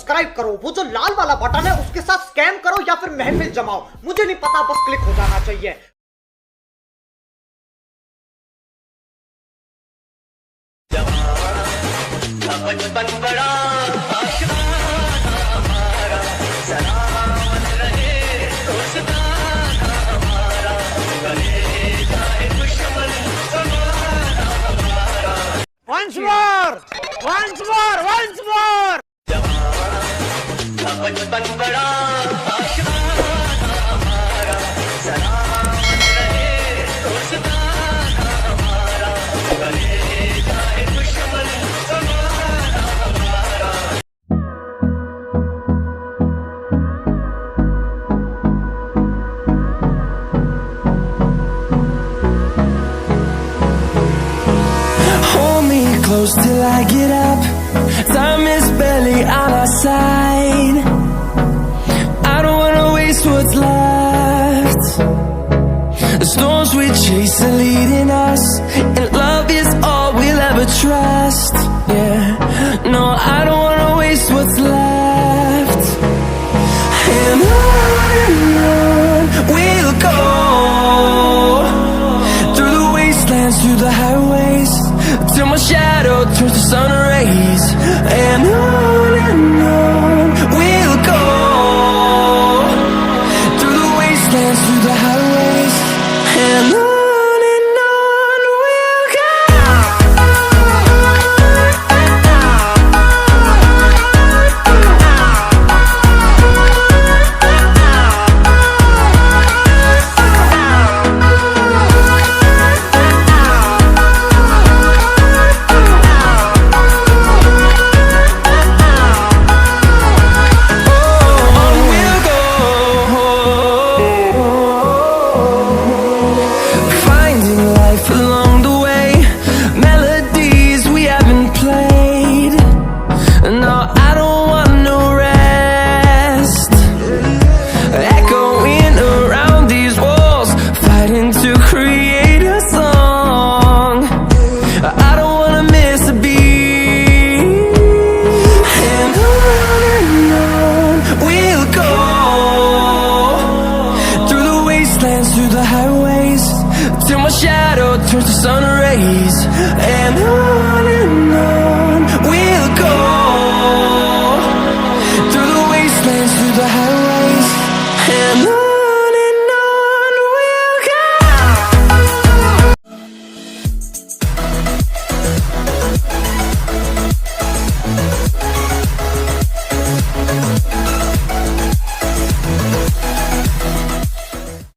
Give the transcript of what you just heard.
Subscribe करो, वो जो लाल वाला बटन है उसके साथ स्कैम करो या फिर महफिल जमाओ, मुझे नहीं पता, बस क्लिक हो जाना चाहिए। बचपन बड़ा हमारा, सलामत रहे दोस्ताना हमारा, करे चाहे दुश्मन जमाना हमारा। Once more! Once more! Once more! बचपन बड़ा हमारा, सलामत रहे दोस्ताना हमारा, करे चाहे दुश्मन जमाना हमारा। Hold me close till I get up. Time is barely on our side. I don't wanna waste what's left. The storms we chase are leading us, and love is all we'll ever trust. Yeah, no, I don't wanna waste what's left. And on we'll go, through the wastelands, through the highways, till my shadow turns to sun rays. And on we'll go, through the wastelands, through the highways, and on we'll go. Through the highways, till my shadow turns to sun rays. And on